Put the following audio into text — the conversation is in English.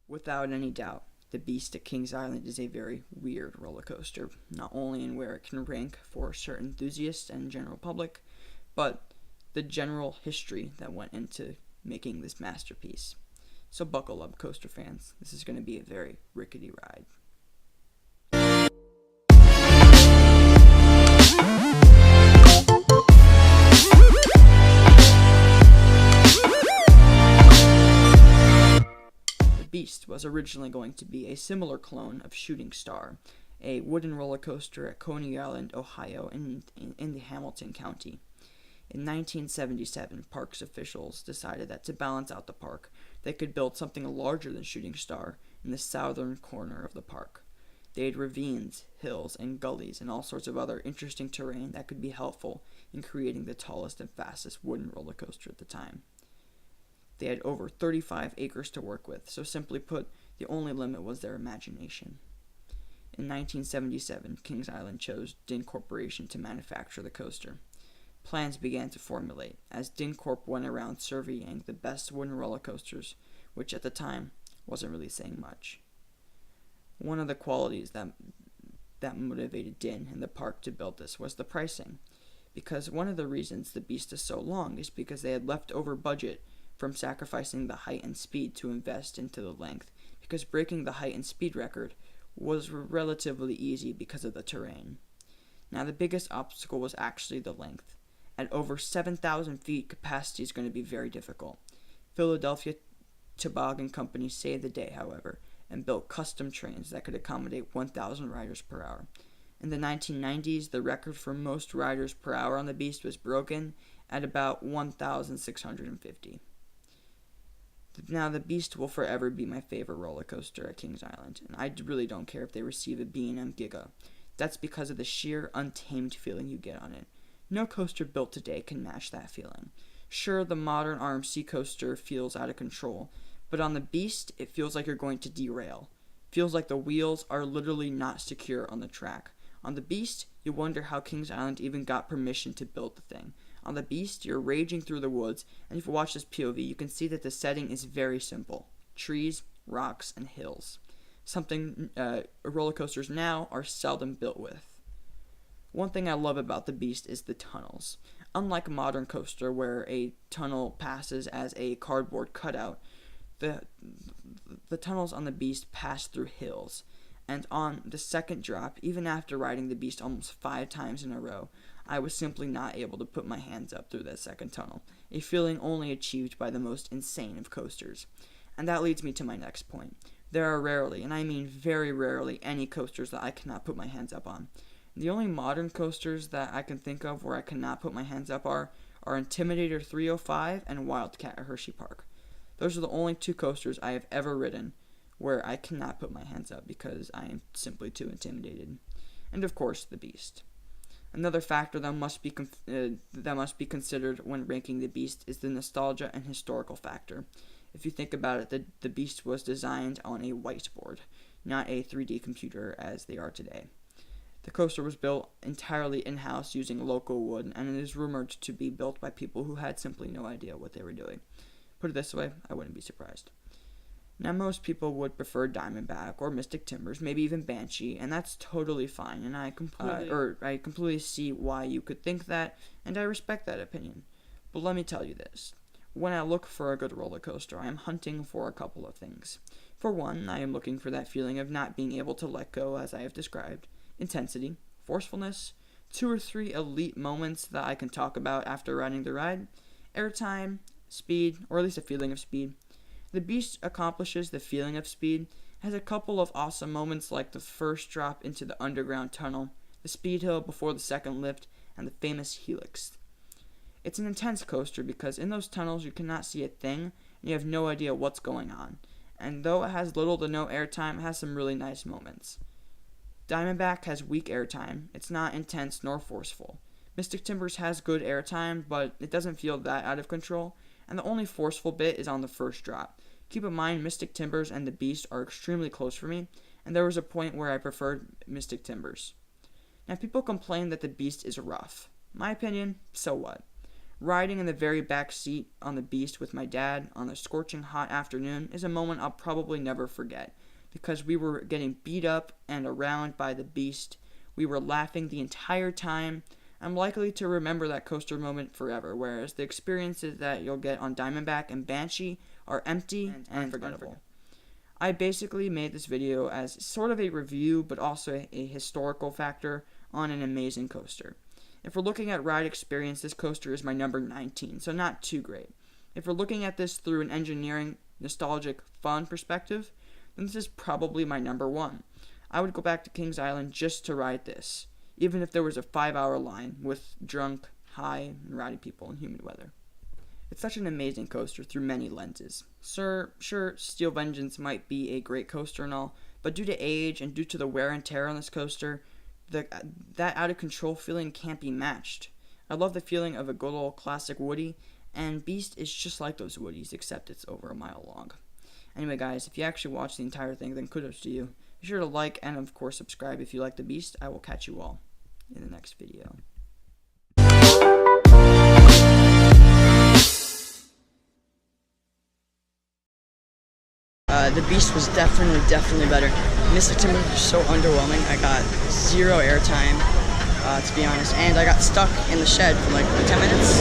Without any doubt, the Beast at Kings Island is a very weird roller coaster, not only in where it can rank for certain enthusiasts and general public, but the general history that went into making this masterpiece. So buckle up, coaster fans. This is going to be a very rickety ride. The Beast was originally going to be a similar clone of Shooting Star, a wooden roller coaster at Coney Island, Ohio, in the Hamilton County. In 1977, parks officials decided that to balance out the park, they could build something larger than Shooting Star in the southern corner of the park. They had ravines, hills, and gullies, and all sorts of other interesting terrain that could be helpful in creating the tallest and fastest wooden roller coaster at the time. They had over 35 acres to work with, so simply put, the only limit was their imagination. In 1977, Kings Island chose Din Corporation to manufacture the coaster. Plans began to formulate as Din Corp went around surveying the best wooden roller coasters, which at the time wasn't really saying much. One of the qualities that motivated Din and the park to build this was the pricing, because one of the reasons the Beast is so long is because they had leftover budget from sacrificing the height and speed to invest into the length, because breaking the height and speed record was relatively easy because of the terrain. Now the biggest obstacle was actually the length. At over 7,000 feet, capacity is going to be very difficult. Philadelphia Toboggan Company saved the day, however, and built custom trains that could accommodate 1,000 riders per hour. In the 1990s, the record for most riders per hour on the Beast was broken at about 1,650. Now, the Beast will forever be my favorite roller coaster at Kings Island, and I really don't care if they receive a B&M Giga. That's because of the sheer, untamed feeling you get on it. No coaster built today can match that feeling. Sure, the modern RMC coaster feels out of control, but on the Beast, it feels like you're going to derail. Feels like the wheels are literally not secure on the track. On the Beast, you wonder how Kings Island even got permission to build the thing. On the Beast, you're raging through the woods, and if you watch this POV, you can see that the setting is very simple. Trees, rocks, and hills. Something roller coasters now are seldom built with. One thing I love about the Beast is the tunnels. Unlike a modern coaster where a tunnel passes as a cardboard cutout, the tunnels on the Beast pass through hills. And on the second drop, even after riding the Beast almost 5 times in a row, I was simply not able to put my hands up through that second tunnel, a feeling only achieved by the most insane of coasters. And that leads me to my next point. There are rarely, and I mean very rarely, any coasters that I cannot put my hands up on. The only modern coasters that I can think of where I cannot put my hands up are Intimidator 305 and Wildcat at Hershey Park. Those are the only 2 coasters I have ever ridden where I cannot put my hands up because I am simply too intimidated. And of course, the Beast. Another factor that must be considered when ranking the Beast is the nostalgia and historical factor. If you think about it, the Beast was designed on a whiteboard, not a 3D computer as they are today. The coaster was built entirely in-house using local wood, and it is rumored to be built by people who had simply no idea what they were doing. Put it this way, I wouldn't be surprised. Now, most people would prefer Diamondback or Mystic Timbers, maybe even Banshee, and that's totally fine, and I completely see why you could think that, and I respect that opinion. But let me tell you this. When I look for a good roller coaster, I am hunting for a couple of things. For one, I am looking for that feeling of not being able to let go, as I have described. Intensity, forcefulness, 2 or 3 elite moments that I can talk about after riding the ride, airtime, speed, or at least a feeling of speed. The Beast accomplishes the feeling of speed, has a couple of awesome moments like the first drop into the underground tunnel, the speed hill before the second lift, and the famous helix. It's an intense coaster because in those tunnels you cannot see a thing, and you have no idea what's going on. And though it has little to no airtime, it has some really nice moments. Diamondback has weak airtime. It's not intense nor forceful. Mystic Timbers has good airtime, but it doesn't feel that out of control, and the only forceful bit is on the first drop. Keep in mind, Mystic Timbers and the Beast are extremely close for me, and there was a point where I preferred Mystic Timbers. Now, people complain that the Beast is rough. My opinion, so what? Riding in the very back seat on the Beast with my dad on a scorching hot afternoon is a moment I'll probably never forget, because we were getting beat up and around by the Beast. We were laughing the entire time. I'm likely to remember that coaster moment forever, whereas the experiences that you'll get on Diamondback and Banshee are empty and unforgettable. I basically made this video as sort of a review, but also a historical factor on an amazing coaster. If we're looking at ride experience, this coaster is my number 19, so not too great. If we're looking at this through an engineering, nostalgic, fun perspective, then this is probably my number 1. I would go back to Kings Island just to ride this, even if there was a 5-hour line with drunk, high, and rowdy people in humid weather. It's such an amazing coaster through many lenses. Sure, Steel Vengeance might be a great coaster and all, but due to age and due to the wear and tear on this coaster, that out-of-control feeling can't be matched. I love the feeling of a good old classic Woody, and Beast is just like those Woodies, except it's over a mile long. Anyway, guys, if you actually watched the entire thing, then kudos to you. Be sure to like and, of course, subscribe if you like the Beast. I will catch you all in the next video. The Beast was definitely better. Mystic Timber was so underwhelming. I got 0 airtime, to be honest, and I got stuck in the shed for like 10 minutes.